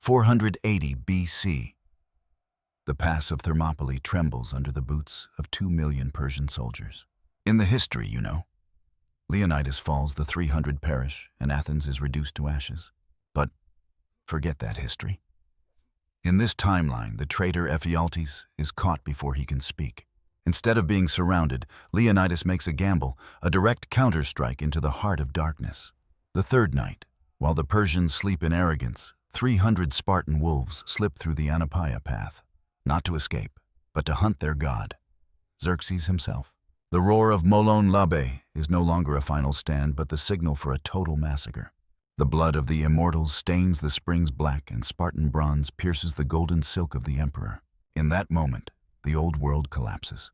480 BC. The pass of Thermopylae trembles under the boots of 2 million Persian soldiers. In the history, Leonidas falls, the 300 perish, and Athens is reduced to ashes. But forget that history. In this timeline, the traitor Ephialtes is caught before he can speak. Instead of being surrounded, Leonidas makes a gamble, a direct counterstrike into the heart of darkness. The third night, while the Persians sleep in arrogance, 300 Spartan wolves slip through the Anapaia path, not to escape, but to hunt their god, Xerxes himself. The roar of Molon Labe is no longer a final stand, but the signal for a total massacre. The blood of the immortals stains the springs black, and Spartan bronze pierces the golden silk of the emperor. In that moment, the old world collapses.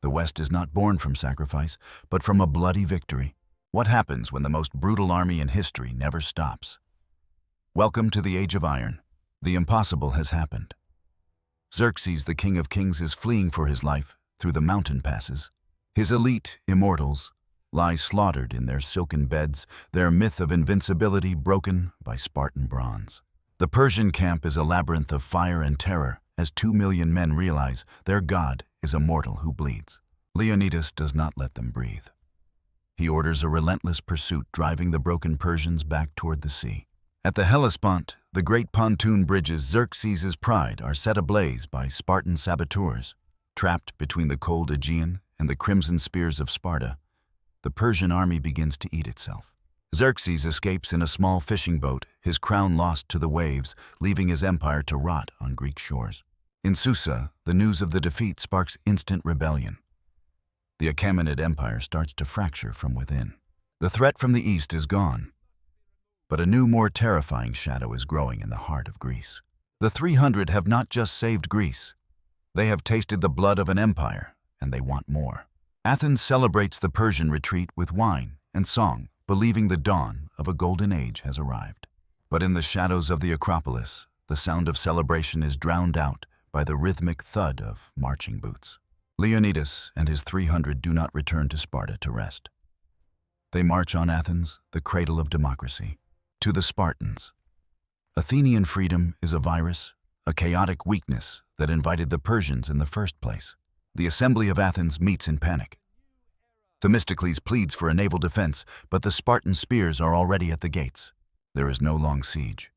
The West is not born from sacrifice, but from a bloody victory. What happens when the most brutal army in history never stops? Welcome to the Age of Iron. The impossible has happened. Xerxes, the King of Kings, is fleeing for his life through the mountain passes. His elite immortals lie slaughtered in their silken beds, their myth of invincibility broken by Spartan bronze. The Persian camp is a labyrinth of fire and terror as 2 million men realize their god is a mortal who bleeds. Leonidas does not let them breathe. He orders a relentless pursuit, driving the broken Persians back toward the sea. At the Hellespont, the great pontoon bridges Xerxes' pride are set ablaze by Spartan saboteurs. Trapped between the cold Aegean and the crimson spears of Sparta, the Persian army begins to eat itself. Xerxes escapes in a small fishing boat, his crown lost to the waves, leaving his empire to rot on Greek shores. In Susa, the news of the defeat sparks instant rebellion. The Achaemenid Empire starts to fracture from within. The threat from the east is gone, but a new, more terrifying shadow is growing in the heart of Greece. The 300 have not just saved Greece. They have tasted the blood of an empire, and they want more. Athens celebrates the Persian retreat with wine and song, believing the dawn of a golden age has arrived. But in the shadows of the Acropolis, the sound of celebration is drowned out by the rhythmic thud of marching boots. Leonidas and his 300 do not return to Sparta to rest. They march on Athens, the cradle of democracy, to the Spartans. Athenian freedom is a virus, a chaotic weakness that invited the Persians in the first place. The assembly of Athens meets in panic. Themistocles pleads for a naval defense, but the Spartan spears are already at the gates. There is no long siege.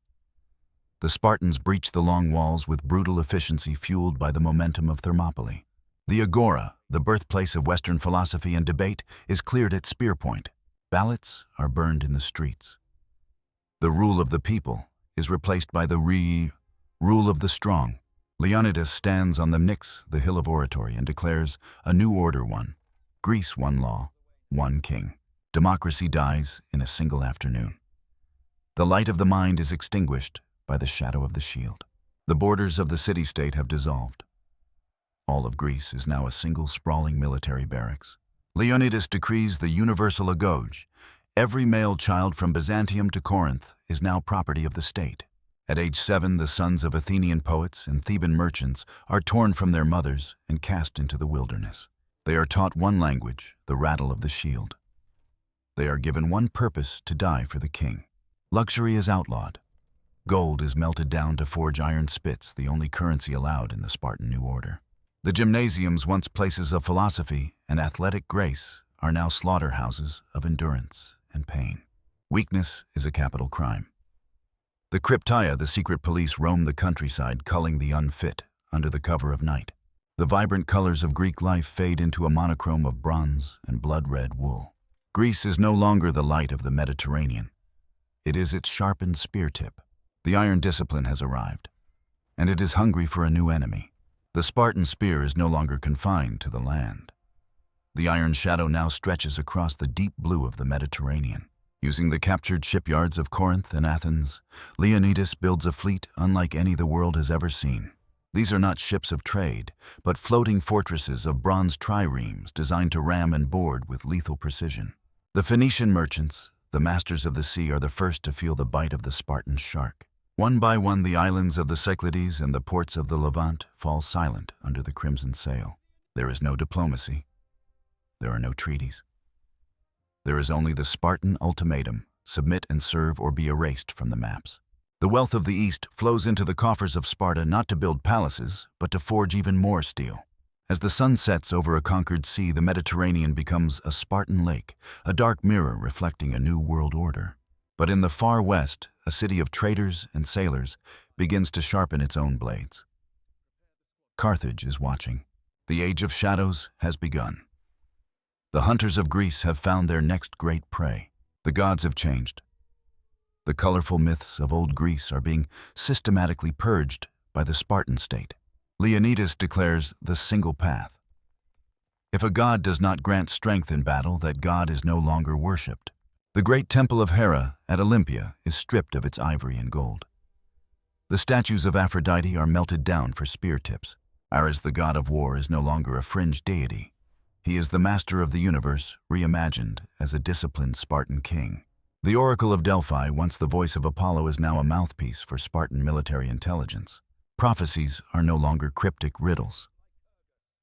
The Spartans breach the long walls with brutal efficiency fueled by the momentum of Thermopylae. The Agora, the birthplace of Western philosophy and debate, is cleared at spear point. Ballots are burned in the streets. The rule of the people is replaced by the rule of the strong. Leonidas stands on the Pnyx, the hill of oratory, and declares a new order won. Greece, one law, one king. Democracy dies in a single afternoon. The light of the mind is extinguished by the shadow of the shield. The borders of the city-state have dissolved. All of Greece is now a single sprawling military barracks. Leonidas decrees the universal agoge. Every male child from Byzantium to Corinth is now property of the state. At age 7, the sons of Athenian poets and Theban merchants are torn from their mothers and cast into the wilderness. They are taught one language, the rattle of the shield. They are given one purpose, to die for the king. Luxury is outlawed. Gold is melted down to forge iron spits, the only currency allowed in the Spartan New Order. The gymnasiums, once places of philosophy and athletic grace, are now slaughterhouses of endurance and pain. Weakness is a capital crime. The Cryptia, the secret police, roam the countryside, culling the unfit under the cover of night. The vibrant colors of Greek life fade into a monochrome of bronze and blood-red wool. Greece is no longer the light of the Mediterranean. It is its sharpened spear tip. The iron discipline has arrived, and it is hungry for a new enemy. The Spartan spear is no longer confined to the land. The iron shadow now stretches across the deep blue of the Mediterranean. Using the captured shipyards of Corinth and Athens, Leonidas builds a fleet unlike any the world has ever seen. These are not ships of trade, but floating fortresses of bronze triremes designed to ram and board with lethal precision. The Phoenician merchants, the masters of the sea, are the first to feel the bite of the Spartan shark. One by one, the islands of the Cyclades and the ports of the Levant fall silent under the crimson sail. There is no diplomacy. There are no treaties. There is only the Spartan ultimatum: submit and serve or be erased from the maps. The wealth of the East flows into the coffers of Sparta not to build palaces, but to forge even more steel. As the sun sets over a conquered sea, the Mediterranean becomes a Spartan lake, a dark mirror reflecting a new world order. But in the far west, a city of traders and sailors begins to sharpen its own blades. Carthage is watching. The age of shadows has begun. The hunters of Greece have found their next great prey. The gods have changed. The colorful myths of old Greece are being systematically purged by the Spartan state. Leonidas declares the single path. If a god does not grant strength in battle, that god is no longer worshipped. The great temple of Hera at Olympia is stripped of its ivory and gold. The statues of Aphrodite are melted down for spear tips. Ares, the god of war, is no longer a fringe deity. He is the master of the universe, reimagined as a disciplined Spartan king. The Oracle of Delphi, once the voice of Apollo, is now a mouthpiece for Spartan military intelligence. Prophecies are no longer cryptic riddles.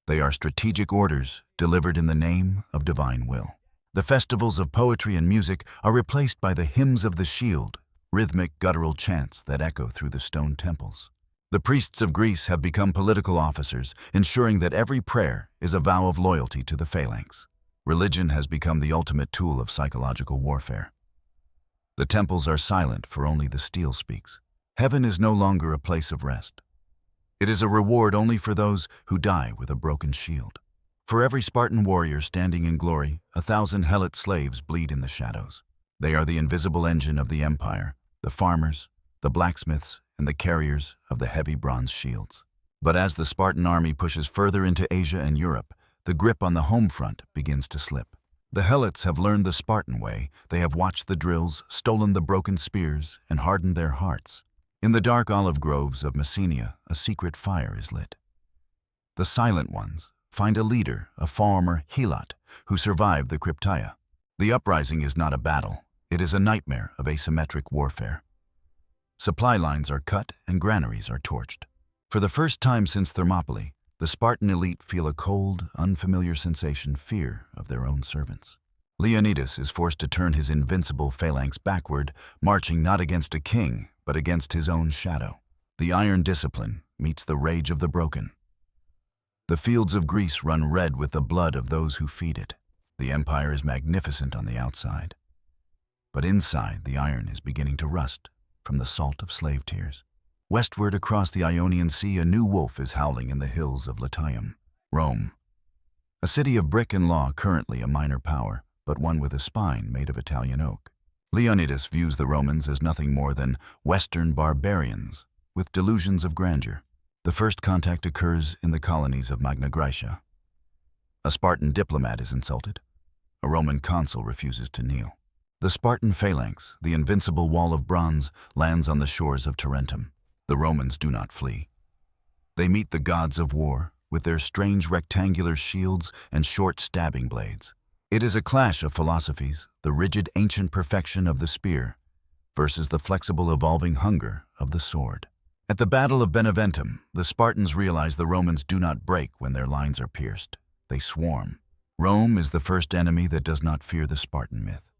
They are strategic orders delivered in the name of divine will. The festivals of poetry and music are replaced by the hymns of the shield, rhythmic guttural chants that echo through the stone temples. The priests of Greece have become political officers, ensuring that every prayer is a vow of loyalty to the phalanx. Religion has become the ultimate tool of psychological warfare. The temples are silent, for only the steel speaks. Heaven is no longer a place of rest. It is a reward only for those who die with a broken shield. For every Spartan warrior standing in glory, 1,000 Helot slaves bleed in the shadows. They are the invisible engine of the empire, the farmers, the blacksmiths, and the carriers of the heavy bronze shields. But as the Spartan army pushes further into Asia and Europe, the grip on the home front begins to slip. The Helots have learned the Spartan way. They have watched the drills, stolen the broken spears, and hardened their hearts. In the dark olive groves of Messenia, a secret fire is lit. The silent ones find a leader, a former Helot, who survived the Crypteia. The uprising is not a battle. It is a nightmare of asymmetric warfare. Supply lines are cut and granaries are torched. For the first time since Thermopylae, the Spartan elite feel a cold, unfamiliar sensation, fear of their own servants. Leonidas is forced to turn his invincible phalanx backward, marching not against a king, but against his own shadow. The iron discipline meets the rage of the broken. The fields of Greece run red with the blood of those who feed it. The empire is magnificent on the outside, but inside the iron is beginning to rust from the salt of slave tears. Westward across the Ionian Sea, a new wolf is howling in the hills of Latium. Rome, a city of brick and law, currently a minor power, but one with a spine made of Italian oak. Leonidas views the Romans as nothing more than Western barbarians with delusions of grandeur. The first contact occurs in the colonies of Magna Graecia. A Spartan diplomat is insulted. A Roman consul refuses to kneel. The Spartan phalanx, the invincible wall of bronze, lands on the shores of Tarentum. The Romans do not flee. They meet the gods of war with their strange rectangular shields and short stabbing blades. It is a clash of philosophies, the rigid ancient perfection of the spear versus the flexible evolving hunger of the sword. At the Battle of Beneventum, the Spartans realize the Romans do not break when their lines are pierced. They swarm. Rome is the first enemy that does not fear the Spartan myth.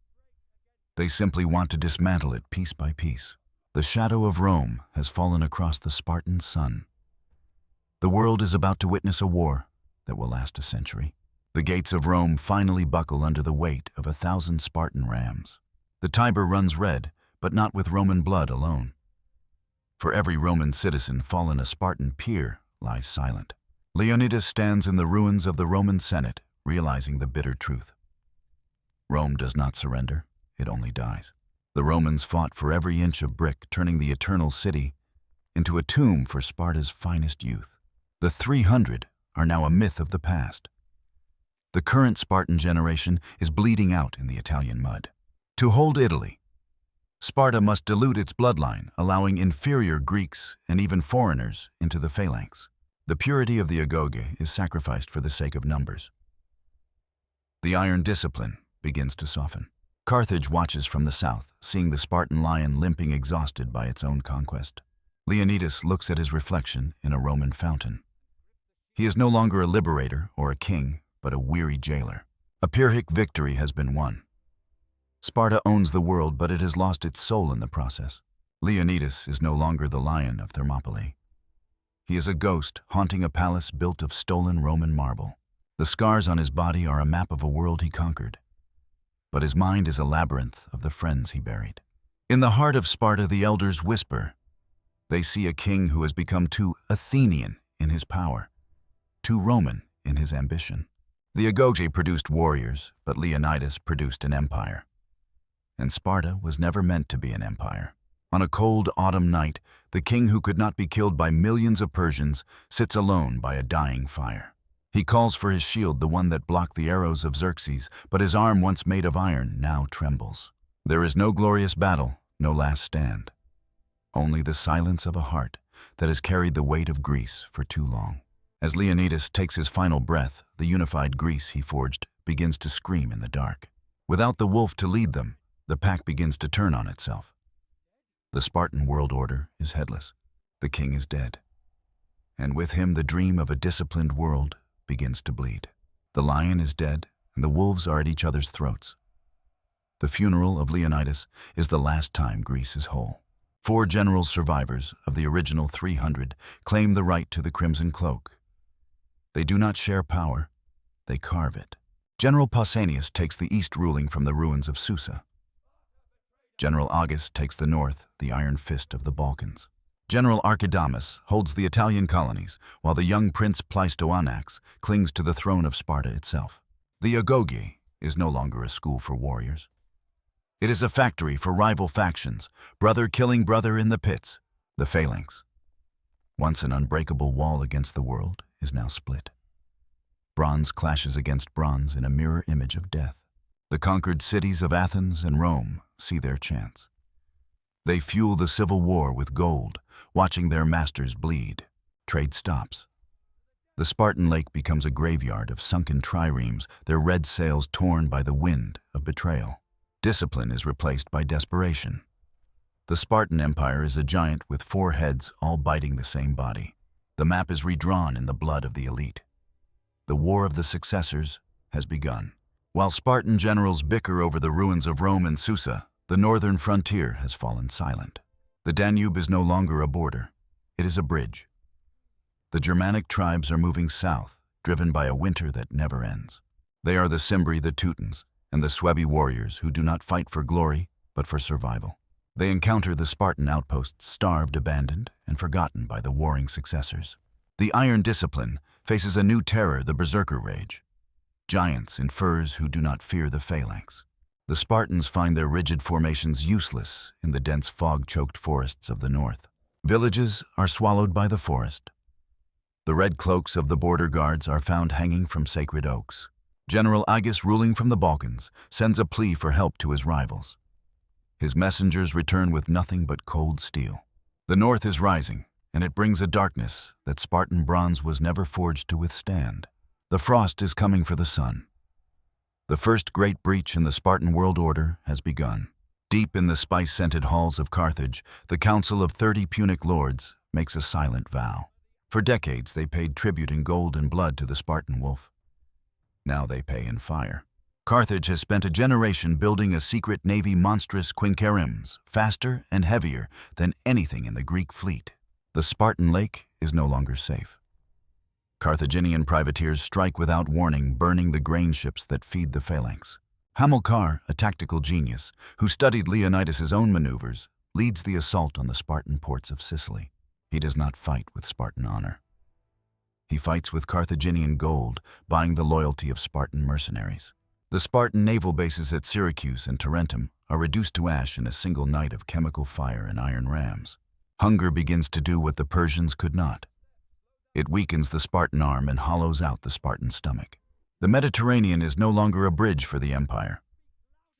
They simply want to dismantle it piece by piece. The shadow of Rome has fallen across the Spartan sun. The world is about to witness a war that will last a century. The gates of Rome finally buckle under the weight of 1,000 Spartan rams. The Tiber runs red, but not with Roman blood alone. For every Roman citizen fallen, a Spartan peer lies silent. Leonidas stands in the ruins of the Roman Senate, realizing the bitter truth. Rome does not surrender, it only dies. The Romans fought for every inch of brick, turning the eternal city into a tomb for Sparta's finest youth. The 300 are now a myth of the past. The current Spartan generation is bleeding out in the Italian mud. To hold Italy, Sparta must dilute its bloodline, allowing inferior Greeks and even foreigners into the phalanx. The purity of the agoge is sacrificed for the sake of numbers. The iron discipline begins to soften. Carthage watches from the south, seeing the Spartan lion limping exhausted by its own conquest. Leonidas looks at his reflection in a Roman fountain. He is no longer a liberator or a king, but a weary jailer. A Pyrrhic victory has been won. Sparta owns the world, but it has lost its soul in the process. Leonidas is no longer the lion of Thermopylae. He is a ghost haunting a palace built of stolen Roman marble. The scars on his body are a map of a world he conquered, but his mind is a labyrinth of the friends he buried. In the heart of Sparta, the elders whisper. They see a king who has become too Athenian in his power, too Roman in his ambition. The Agoge produced warriors, but Leonidas produced an empire. And Sparta was never meant to be an empire. On a cold autumn night, the king who could not be killed by millions of Persians sits alone by a dying fire. He calls for his shield, the one that blocked the arrows of Xerxes, but his arm, once made of iron, now trembles. There is no glorious battle, no last stand. Only the silence of a heart that has carried the weight of Greece for too long. As Leonidas takes his final breath, the unified Greece he forged begins to scream in the dark. Without the wolf to lead them, the pack begins to turn on itself. The Spartan world order is headless. The king is dead. And with him, the dream of a disciplined world begins to bleed. The lion is dead, and the wolves are at each other's throats. The funeral of Leonidas is the last time Greece is whole. 4 general survivors of the original 300 claim the right to the crimson cloak. They do not share power, they carve it. General Pausanias takes the east, ruling from the ruins of Susa. General August takes the north, the iron fist of the Balkans. General Archidamus holds the Italian colonies, while the young Prince Pleistoanax clings to the throne of Sparta itself. The Agoge is no longer a school for warriors. It is a factory for rival factions, brother killing brother in the pits. The phalanx, once an unbreakable wall against the world, is now split. Bronze clashes against bronze in a mirror image of death. The conquered cities of Athens and Rome see their chance. They fuel the civil war with gold, watching their masters bleed. Trade stops. The Spartan lake becomes a graveyard of sunken triremes, their red sails torn by the wind of betrayal. Discipline is replaced by desperation. The Spartan Empire is a giant with 4 heads, all biting the same body. The map is redrawn in the blood of the elite. The war of the successors has begun. While Spartan generals bicker over the ruins of Rome and Susa, the northern frontier has fallen silent. The Danube is no longer a border. It is a bridge. The Germanic tribes are moving south, driven by a winter that never ends. They are the Cimbri, the Teutons, and the Suebi warriors who do not fight for glory, but for survival. They encounter the Spartan outposts, starved, abandoned, and forgotten by the warring successors. The Iron Discipline faces a new terror, the Berserker Rage. Giants in furs who do not fear the phalanx. The Spartans find their rigid formations useless in the dense fog-choked forests of the north. Villages are swallowed by the forest. The red cloaks of the border guards are found hanging from sacred oaks. General Agis, ruling from the Balkans, sends a plea for help to his rivals. His messengers return with nothing but cold steel. The north is rising, and it brings a darkness that Spartan bronze was never forged to withstand. The frost is coming for the sun. The first great breach in the Spartan world order has begun. Deep in the spice-scented halls of Carthage, the Council of 30 Punic lords makes a silent vow. For decades, they paid tribute in gold and blood to the Spartan wolf. Now they pay in fire. Carthage has spent a generation building a secret navy, monstrous quinqueremes, faster and heavier than anything in the Greek fleet. The Spartan lake is no longer safe. Carthaginian privateers strike without warning, burning the grain ships that feed the phalanx. Hamilcar, a tactical genius who studied Leonidas's own maneuvers, leads the assault on the Spartan ports of Sicily. He does not fight with Spartan honor. He fights with Carthaginian gold, buying the loyalty of Spartan mercenaries. The Spartan naval bases at Syracuse and Tarentum are reduced to ash in a single night of chemical fire and iron rams. Hunger begins to do what the Persians could not. It weakens the Spartan arm and hollows out the Spartan stomach. The Mediterranean is no longer a bridge for the empire.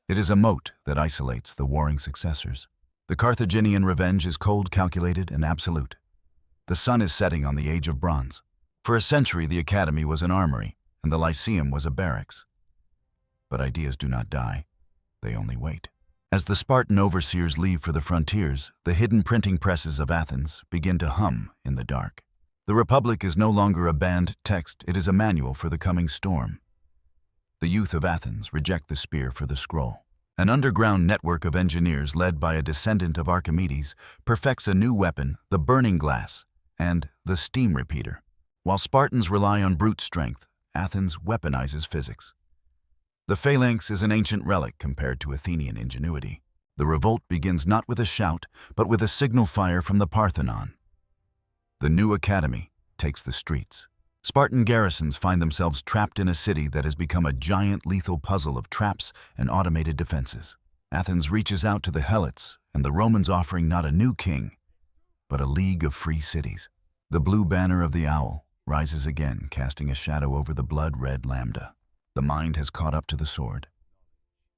It is a moat that isolates the warring successors. The Carthaginian revenge is cold, calculated, and absolute. The sun is setting on the age of bronze. For a century, the academy was an armory, and the Lyceum was a barracks. But ideas do not die. They only wait. As the Spartan overseers leave for the frontiers, the hidden printing presses of Athens begin to hum in the dark. The Republic is no longer a banned text, it is a manual for the coming storm. The youth of Athens reject the spear for the scroll. An underground network of engineers led by a descendant of Archimedes perfects a new weapon, the burning glass, and the steam repeater. While Spartans rely on brute strength, Athens weaponizes physics. The phalanx is an ancient relic compared to Athenian ingenuity. The revolt begins not with a shout, but with a signal fire from the Parthenon. The new academy takes the streets. Spartan garrisons find themselves trapped in a city that has become a giant lethal puzzle of traps and automated defenses. Athens reaches out to the Helots, and the Romans offering not a new king, but a league of free cities. The blue banner of the owl rises again, casting a shadow over the blood-red lambda. The mind has caught up to the sword.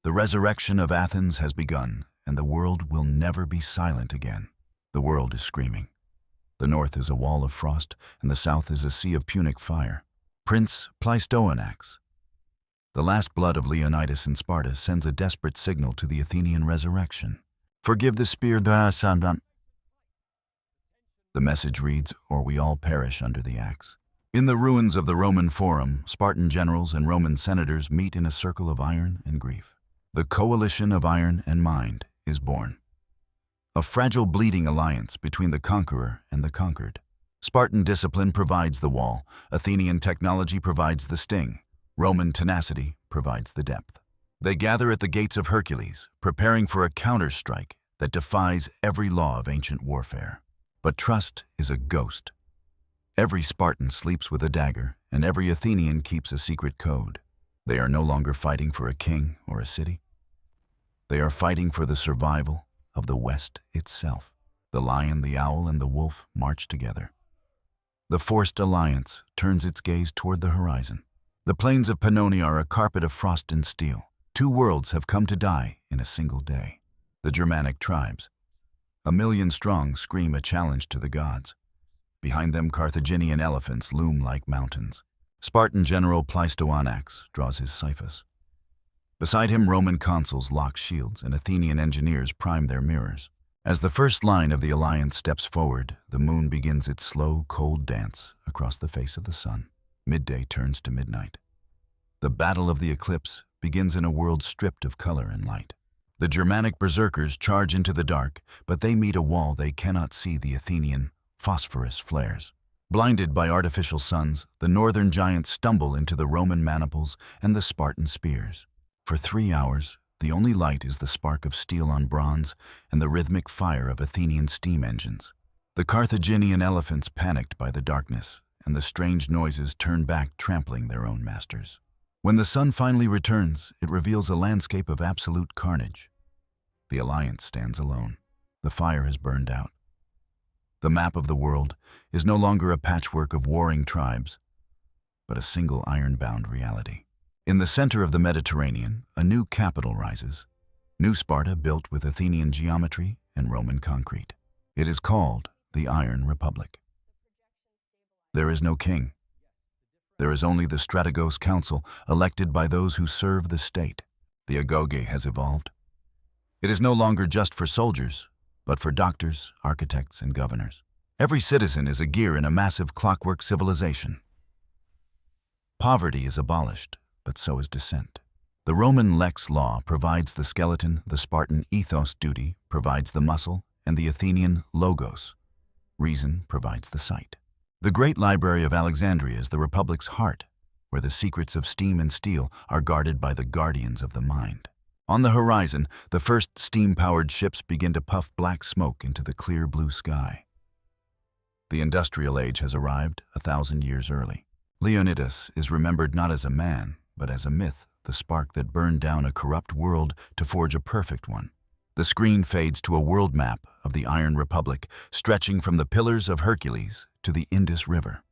The resurrection of Athens has begun, and the world will never be silent again. The world is screaming. The north is a wall of frost, and the south is a sea of Punic fire. Prince Pleistoanax, the last blood of Leonidas in Sparta, sends a desperate signal to the Athenian resurrection. Forgive the spear, the message reads, or we all perish under the axe. In the ruins of the Roman Forum, Spartan generals and Roman senators meet in a circle of iron and grief. The coalition of iron and mind is born. A fragile, bleeding alliance between the conqueror and the conquered. Spartan discipline provides the wall, Athenian technology provides the sting, Roman tenacity provides the depth. They gather at the gates of Hercules, preparing for a counter-strike that defies every law of ancient warfare. But trust is a ghost. Every Spartan sleeps with a dagger, and every Athenian keeps a secret code. They are no longer fighting for a king or a city. They are fighting for the survival of the West itself. The lion, the owl, and the wolf march together. The forced alliance turns its gaze toward the horizon. The plains of Pannonia are a carpet of frost and steel. Two worlds have come to die in a single day. The Germanic tribes, 1,000,000 strong, scream a challenge to the gods. Behind them, Carthaginian elephants loom like mountains. Spartan general Pleistoanax draws his cyphus. Beside him, Roman consuls lock shields and Athenian engineers prime their mirrors. As the first line of the alliance steps forward, the moon begins its slow, cold dance across the face of the sun. Midday turns to midnight. The battle of the eclipse begins in a world stripped of color and light. The Germanic berserkers charge into the dark, but they meet a wall they cannot see. The Athenian phosphorus flares. Blinded by artificial suns, the northern giants stumble into the Roman maniples and the Spartan spears. For 3 hours, the only light is the spark of steel on bronze and the rhythmic fire of Athenian steam engines. The Carthaginian elephants panicked by the darkness, and the strange noises turn back, trampling their own masters. When the sun finally returns, it reveals a landscape of absolute carnage. The alliance stands alone. The fire has burned out. The map of the world is no longer a patchwork of warring tribes, but a single iron-bound reality. In the center of the Mediterranean, a new capital rises. New Sparta, built with Athenian geometry and Roman concrete. It is called the Iron Republic. There is no king. There is only the Strategos Council, elected by those who serve the state. The agoge has evolved. It is no longer just for soldiers, but for doctors, architects, and governors. Every citizen is a gear in a massive clockwork civilization. Poverty is abolished, but so is dissent. The Roman lex law provides the skeleton, the Spartan ethos duty provides the muscle, and the Athenian logos, reason, provides the sight. The Great Library of Alexandria is the Republic's heart, where the secrets of steam and steel are guarded by the guardians of the mind. On the horizon, the first steam-powered ships begin to puff black smoke into the clear blue sky. The industrial age has arrived 1,000 years early. Leonidas is remembered not as a man, but as a myth, the spark that burned down a corrupt world to forge a perfect one. The screen fades to a world map of the Iron Republic, stretching from the Pillars of Hercules to the Indus River.